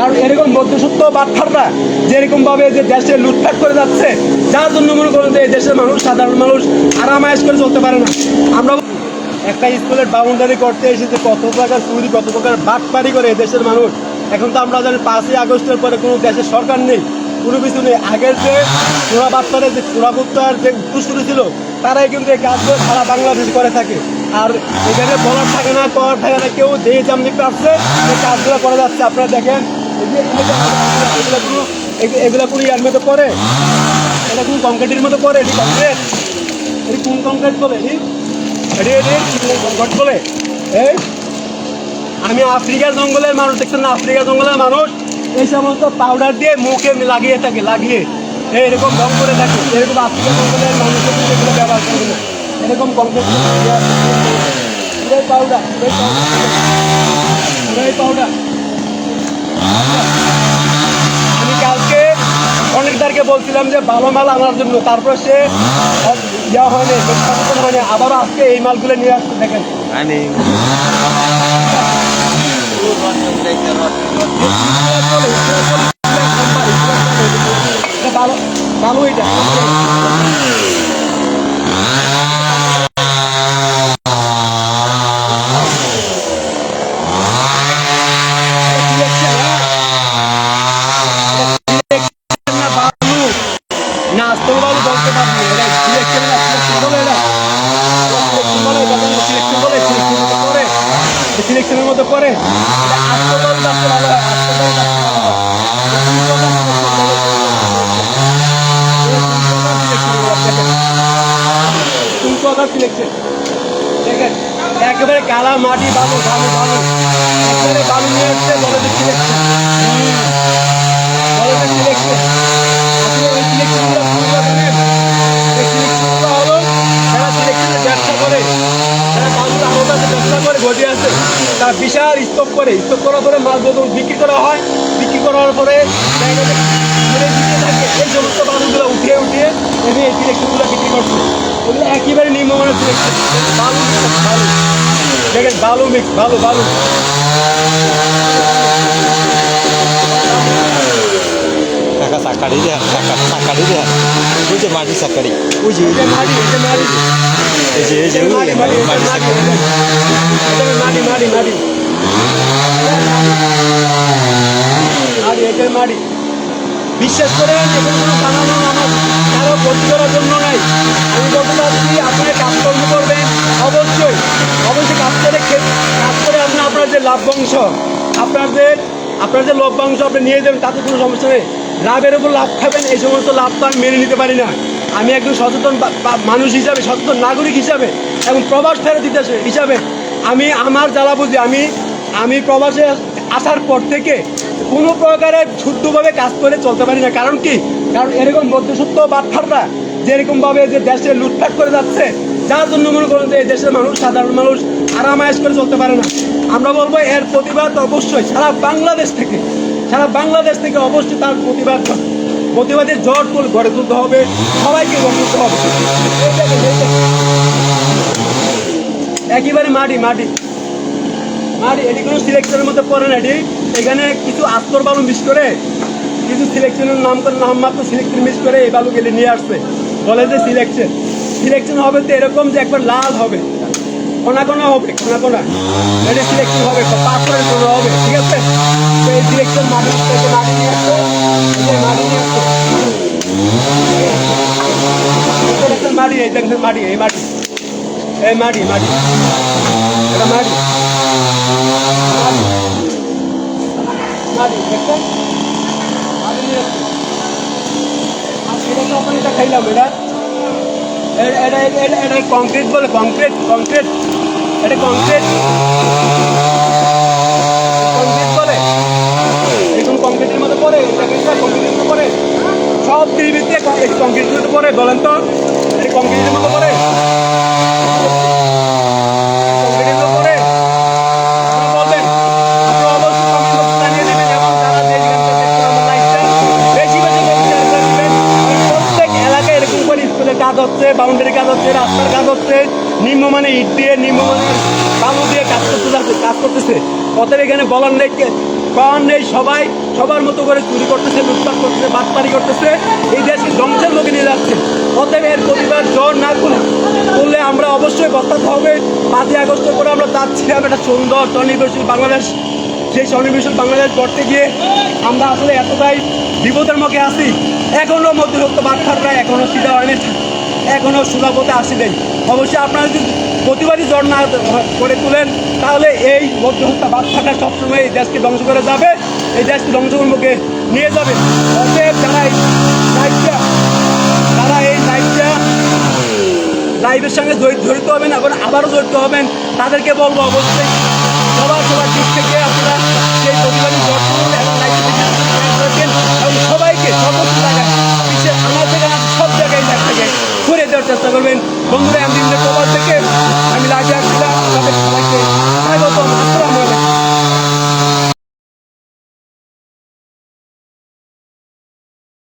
কারণ এরকম মধ্যসত্ত্ব বাটখাররা যেরকম ভাবে যে দেশে লুটপাট করে যাচ্ছে, যার জন্য মনে করেন যে এই দেশের মানুষ, সাধারণ মানুষ আরামায়েশ করে চলতে পারে না। আমরা একটা স্কুলের বাউন্ডারি করতে এসেছে কত প্রকার চুরি, কত প্রকার বাটপারি করে দেশের মানুষ। এখন তো আমরা জানি 5ই আগস্টের পরে কোনো দেশের সরকার নেই, কোনো কিছু নেই। আগের যে চোরা বাটপারের যে চোরাগুপ্তার যে দুষ্কৃতী ছিল, তারাই কিন্তু এই কাজগুলো সারা বাংলাদেশ করে থাকে। আর এখানে বলার থাকে না, করার থাকে না, কেউ যে যেমনি পারছে এই কাজগুলো করে যাচ্ছে। আপনারা দেখেন এগুলো কোনো ইয়ার মতো করে, এটা কোন কংক্রিটের মতো করে, এটি কংক্রিট, এটি কোন কংক্রিট বলে, কংক্রিট বলে। এই আমি আফ্রিকার জঙ্গলের মানুষ, দেখছেন না, আফ্রিকার জঙ্গলের মানুষ এই সমস্ত পাউডার দিয়ে মুখে লাগিয়ে থাকে, লাগিয়ে এরকম রং করে থাকে। এরকম আফ্রিকার জঙ্গলের মানুষের এগুলো ব্যবহার করবে না, এরকম কংক্রিট পাউডার, পাউডার। আমি কালকে অনেকদারকে বলছিলাম যে ভালো মাল আনার জন্য, তারপর সে ইয়া হয়নি, সচেতন হয়নি, আবারও আজকে এই মালগুলো নিয়ে আসতে দেখেন। ভালো ভালো এটা না, আস্তবাবু বলতে পারবো এটা সিলেকশন না, সিলেকশনের মতো করে সিলেকশন দেখেন, একেবারে কালা মাটি, বালু বালু বালু, একেবারে বালু নিয়ে আসছে, বলে যে সিলেকশন, বলে যে সিলেকশন। আসলে ওই সিলেকশনগুলো হলো যারা সিলেকশনের ব্যবসা করে, যারা বালুর আলাদা ব্যবসা করে, ঘটে আছে, তারা বিশাল স্টক করে, স্টক করার পরে মাল যখন বিক্রি করা হয়, বিক্রি করার পরে জায়গাতে থাকে, এই সমস্ত বালুগুলো উঠিয়ে উঠিয়ে এনে এই সিলেকশনগুলো বিক্রি করছে। ওগুলো একেবারে নিম্নমানের সিলেকশন, বালু বালু দেখেন, বালু মিক্স, বালু বালু। কাকা সাকারি দেন, কাকা সাকারি দেন, ওই যে মাটি সাকারি, ওই যে মাটি, এটা মাটি, এই যে মাটি মাটি মাটি সাকারি, মাটি মাটি মাটি মাটি, এটা মাটি। বিশ্বাস করে এখানে কোনো বানানো আমার কারো ক্ষতি করার জন্য নাই। আমি বলতে চাচ্ছি আপনারা কাজকর্ম করবেন, অবশ্যই অবশ্যই কাজ করে আপনার যে লাভ্যাংশ, আপনার যে লভ্যাংশ আপনি নিয়ে যাবেন, তাতে কোনো সমস্যা নেই। লাভের উপর লাভ খাবেন, এই সমস্ত লাভ তো আমি মেনে নিতে পারি না। আমি একজন সচেতন মানুষ হিসাবে, সচেতন নাগরিক হিসাবে এবং প্রবাস ফেরত দিতে হিসাবে আমি আমার জ্বালা বুঝি। আমি প্রবাসে আসার পর থেকে কোনো প্রকারে শুদ্ধভাবে কাজ করে চলতে পারি না। কারণ কি? কারণ এরকম মধ্যসত্ত্ব বাটখাররা যেরকমভাবে যে দেশে লুটপাট করে যাচ্ছে, যার জন্য মনে করেন যে এই দেশের মানুষ, সাধারণ মানুষ আরামায়েশ করে চলতে পারে না। আমরা বলবো এর প্রতিবাদ অবশ্যই সারা বাংলাদেশ থেকে অবশ্যই তার প্রতিবাদের জোট গড়ে তুলতে হবে, সবাইকে গড়ে তুলতে হবে। একেবারে মাটি মাটি মাটি, এটি কোনো সিলেকশনের মধ্যে পড়ে না। এটি এখানে কিছু আস্তর বালু মিক্স করে, কিছু সিলেকশনের নামমাত্র সিলেকশন মিক্স করে এই বালু গেলে নিয়ে আসছে, বলে যে সিলেকশন হবে তো এরকম যে একবার লাল হবে, কোনা কোনা হবে, কোনা কোনা, এটা সিলেকশন হবে, পাথরের জন্য হবে, ঠিক আছে? তো এই সিলেকশন মাটি থেকে মাটি নিয়ে আসতো, মাটি নিয়ে আসতো, মাটি, এই দেখেন মাটি, এই মাটি, এই মাটি মাটি, এটা মাটি মাটি, দেখছেন মাটি নিয়ে আসতো। আর এটা তো আপনি এটা খাইলাম, এটা কংক্রিট বলে, কংক্রিট এটা কংক্রিট বলে, এখন কংক্রিটের মধ্যে পড়ে, কংক্রিটের মধ্যে পড়ে, সব দিল্লিতে কংক্রিটের মধ্যে পড়ে। বলেন তো এটা কংক্রিটের মধ্যে পড়ে, কংক্রিটের মধ্যে পড়ে? বলবেন, আপনি অবশ্যই কমেন্ট বক্সে জানিয়ে দেবেন এবং যারা যে বেশি প্রত্যেক এলাকায় এরকম করে স্কুলের কাজ হচ্ছে, বাউন্ডারি কাজ হচ্ছে, রাস্তার কাজ হচ্ছে, নিম্নমানের ইট দিয়ে, নিম্নমানের বালু দিয়ে কাজ করতেছে। অতএব এখানে বলার নেই কম নেই, সবাই সবার মতো করে চুরি করতেছে, লুটপাট করতেছে, বাটপারি করতেছে, এই দেশকে ধ্বংসের মুখে নিয়ে যাচ্ছে। অতএব এর প্রতিবাদ জোর না করলে আমরা অবশ্যই বস্তাতে হবে। 5ই আগস্টের পরে আমরা চাচ্ছিলাম একটা সুন্দর স্বনির্ভরশীল বাংলাদেশ। সেই স্বনির্ভরশীল বাংলাদেশ গড়তে গিয়ে আমরা আসলে এতটাই বিপদের মুখে আছি। এখনও মধ্যযুক্ত বাটপাররা এখনও সিধা হয়নি, এখনও সুলভতে আসি নেই। অবশ্যই আপনারা যদি প্রতিবাদী জ্বর না করে তুলেন, তাহলে এই মধ্যযুক্ত বাটপাররা সবসময় এই দেশকে ধ্বংস করে যাবে, এই দেশকে ধ্বংসের মুখে নিয়ে যাবে। অতএব যারা এই লাইভের সঙ্গে জড়িত হবেন, এখন আবারও জড়িত হবেন, তাদেরকে বলবো অবশ্যই সবার দিক থেকে আপনারা সেই প্রতিবাদী জ্বর